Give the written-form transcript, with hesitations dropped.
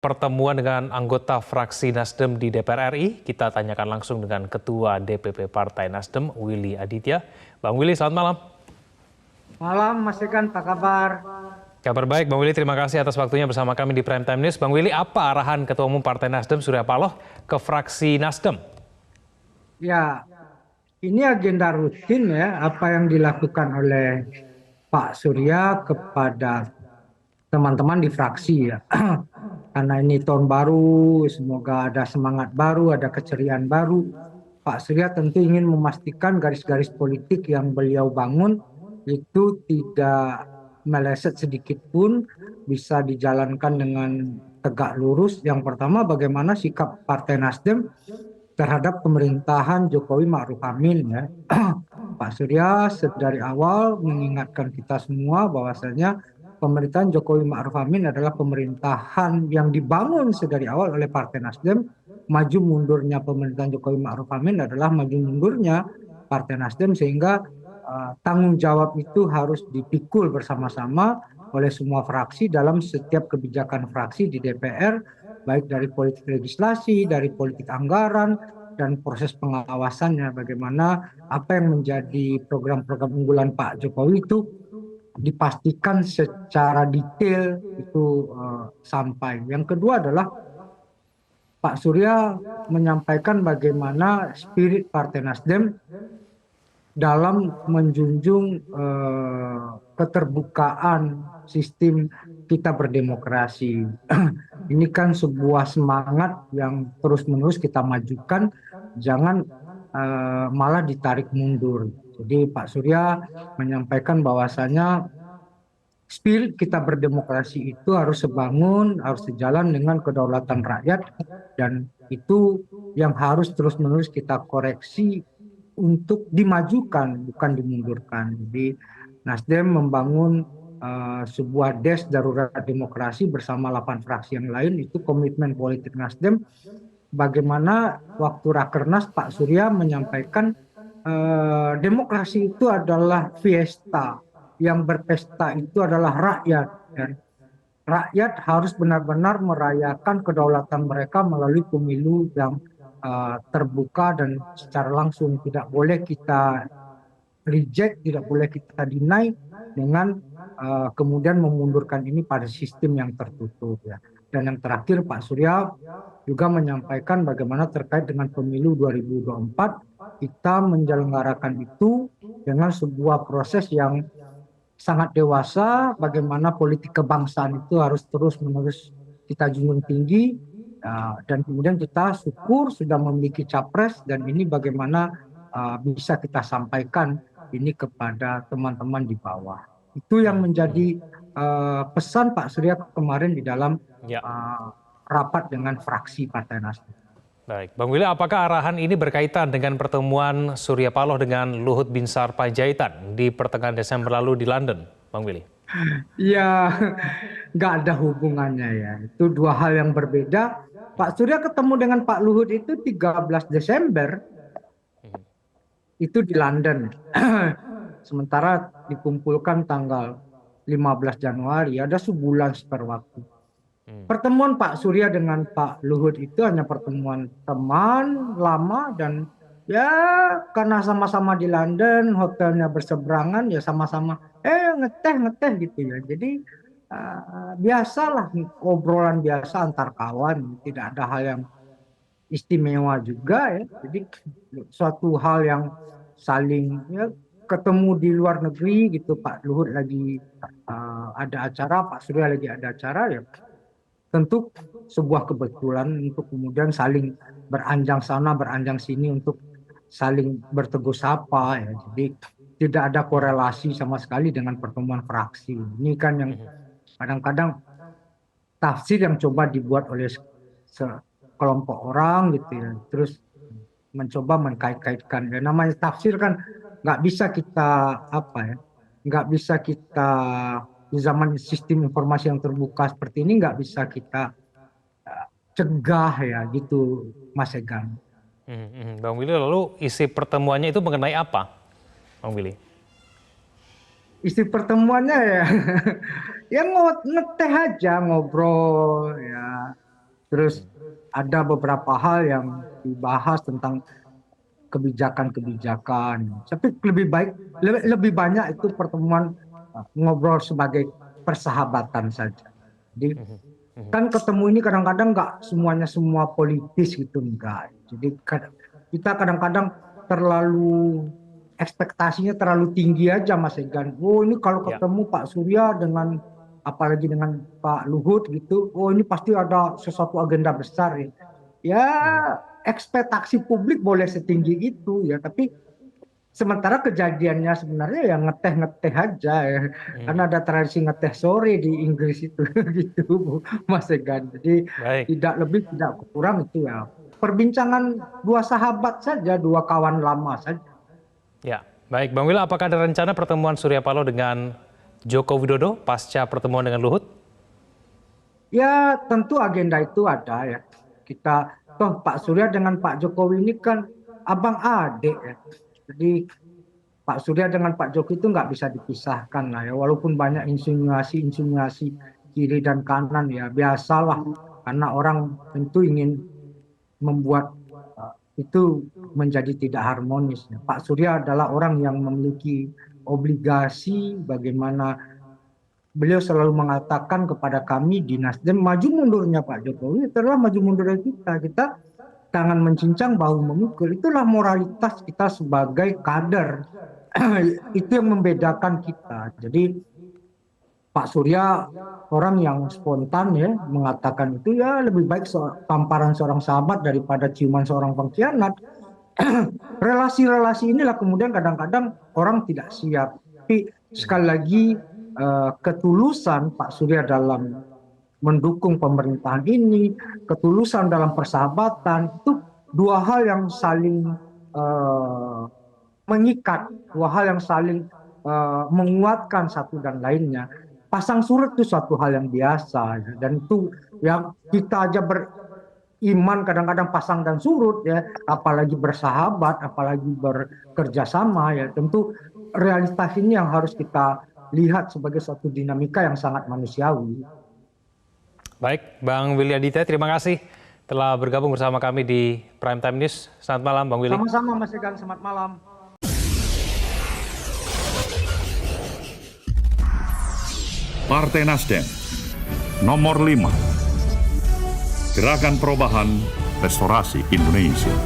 pertemuan dengan anggota fraksi Nasdem di DPR RI. Kita tanyakan langsung dengan Ketua DPP Partai Nasdem, Willy Aditya. Bang Willy, selamat malam. Malam, Mas Egan, apa kabar? Kabar baik, Bang Willy. Terima kasih atas waktunya bersama kami di Prime Time News. Bang Willy, apa arahan Ketua Umum Partai Nasdem, Surya Paloh, ke fraksi Nasdem? Ya, ini agenda rutin ya, apa yang dilakukan oleh Pak Surya kepada teman-teman di fraksi ya. Karena ini tahun baru, semoga ada semangat baru, ada keceriaan baru. Pak Surya tentu ingin memastikan garis-garis politik yang beliau bangun itu tidak meleset sedikit pun, bisa dijalankan dengan tegak lurus. Yang pertama, bagaimana sikap Partai Nasdem terhadap pemerintahan Jokowi Ma'ruf Amin ya. Pak Surya dari awal mengingatkan kita semua bahwasanya pemerintahan Jokowi Ma'ruf Amin adalah pemerintahan yang dibangun sedari awal oleh Partai Nasdem. Maju mundurnya pemerintahan Jokowi Ma'ruf Amin adalah maju mundurnya Partai Nasdem, sehingga tanggung jawab itu harus dipikul bersama-sama oleh semua fraksi dalam setiap kebijakan fraksi di DPR, baik dari politik legislasi, dari politik anggaran, dan proses pengawasannya. Bagaimana apa yang menjadi program-program unggulan Pak Jokowi itu dipastikan secara detail itu sampai. Yang kedua adalah Pak Surya menyampaikan bagaimana spirit Partai Nasdem dalam menjunjung keterbukaan sistem kita berdemokrasi. Ini kan sebuah semangat yang terus-menerus kita majukan, jangan malah ditarik mundur. Jadi Pak Surya menyampaikan bahwasanya spirit kita berdemokrasi itu harus sebangun, harus sejalan dengan kedaulatan rakyat, dan itu yang harus terus-menerus kita koreksi untuk dimajukan, bukan dimundurkan. Jadi Nasdem membangun sebuah des darurat demokrasi bersama 8 fraksi yang lain, itu komitmen politik Nasdem. Bagaimana waktu Rakernas Pak Surya menyampaikan demokrasi itu adalah fiesta, yang berpesta itu adalah rakyat, dan rakyat harus benar-benar merayakan kedaulatan mereka melalui pemilu yang terbuka dan secara langsung. Tidak boleh kita reject, tidak boleh kita deny dengan kemudian memundurkan ini pada sistem yang tertutup ya. Dan yang terakhir, Pak Surya juga menyampaikan bagaimana terkait dengan pemilu 2024 kita menyelenggarakan itu dengan sebuah proses yang sangat dewasa, bagaimana politik kebangsaan itu harus terus-menerus kita junjung tinggi, dan kemudian kita syukur sudah memiliki capres, dan ini bagaimana bisa kita sampaikan ini kepada teman-teman di bawah. Itu yang menjadi pesan Pak Surya kemarin di dalam rapat dengan fraksi Partai Nasdem. Baik, Bang Willy, apakah arahan ini berkaitan dengan pertemuan Surya Paloh dengan Luhut Binsar Panjaitan di pertengahan Desember lalu di London, Bang Willy? Ya, nggak ada hubungannya ya. Itu dua hal yang berbeda. Pak Surya ketemu dengan Pak Luhut itu 13 Desember. Itu di London. Sementara dikumpulkan tanggal 15 Januari, ada sebulan spare waktu. Pertemuan Pak Surya dengan Pak Luhut itu hanya pertemuan teman lama, dan ya karena sama-sama di London, hotelnya berseberangan, ya sama-sama ngeteh gitu ya. Jadi biasalah, obrolan biasa antar kawan, tidak ada hal yang istimewa juga ya. Jadi suatu hal yang saling ya, ketemu di luar negeri gitu, Pak Luhut lagi ada acara, Pak Surya lagi ada acara, ya tentu sebuah kebetulan untuk kemudian saling beranjang sana beranjang sini untuk saling bertegur sapa ya. Jadi tidak ada korelasi sama sekali dengan pertemuan fraksi. Ini kan yang kadang-kadang tafsir yang coba dibuat oleh sekelompok orang gitu ya, terus mencoba mengkait-kaitkan. Ya, namanya tafsir kan nggak bisa kita nggak bisa kita di zaman sistem informasi yang terbuka seperti ini, nggak bisa kita cegah ya gitu, Mas Egan. Bang Willy, lalu isi pertemuannya itu mengenai apa, Bang Willy? Isi pertemuannya ya, ya ngeteh aja, ngobrol ya. Terus ada beberapa hal yang dibahas tentang kebijakan-kebijakan. Tapi lebih banyak itu pertemuan ngobrol sebagai persahabatan saja. Jadi kan ketemu ini kadang-kadang nggak semuanya semua politis gitu, enggak. Jadi kita kadang-kadang terlalu ekspektasinya terlalu tinggi aja Mas Egan. Oh ini kalau ketemu Pak Surya dengan apalagi dengan Pak Luhut gitu, oh ini pasti ada sesuatu agenda besar ya. Ya ekspektasi publik boleh setinggi itu ya, tapi sementara kejadiannya sebenarnya ya ngeteh-ngeteh aja ya. Karena ada tradisi ngeteh sore di Inggris itu gitu Mas Egan. Jadi tidak lebih tidak kurang itu ya. Perbincangan dua sahabat saja, dua kawan lama saja. Ya, baik Bang Will, apakah ada rencana pertemuan Surya Paloh dengan Joko Widodo pasca pertemuan dengan Luhut? Ya tentu agenda itu ada ya. Kita toh Pak Surya dengan Pak Jokowi ini kan abang adik ya. Jadi Pak Surya dengan Pak Jokowi itu nggak bisa dipisahkan lah ya. Walaupun banyak insinuasi kiri dan kanan ya biasalah. Karena orang tentu ingin membuat itu menjadi tidak harmonis. Pak Surya adalah orang yang memiliki obligasi bagaimana beliau selalu mengatakan kepada kami di Nasdem, maju mundurnya Pak Jokowi itulah maju mundurnya kita. Kita tangan mencincang, bahu memikul. Itulah moralitas kita sebagai kader. Itu yang membedakan kita. Jadi Pak Surya orang yang spontan ya mengatakan itu ya lebih baik tamparan seorang sahabat daripada ciuman seorang pengkhianat. Relasi-relasi inilah kemudian kadang-kadang orang tidak siap. Tapi sekali lagi ketulusan Pak Surya dalam mendukung pemerintahan ini, ketulusan dalam persahabatan, itu dua hal yang saling mengikat, dua hal yang saling menguatkan satu dan lainnya. Pasang surut itu suatu hal yang biasa, dan itu yang kita aja beriman kadang-kadang pasang dan surut ya, apalagi bersahabat, apalagi bekerja sama ya. Tentu realitas ini yang harus kita lihat sebagai suatu dinamika yang sangat manusiawi. Baik, Bang Willy Aditya, terima kasih telah bergabung bersama kami di Prime Time News. Selamat malam, Bang Willy. Sama-sama, Mas Egan. Selamat malam. Partai Nasdem, nomor 5. Gerakan Perubahan Restorasi Indonesia.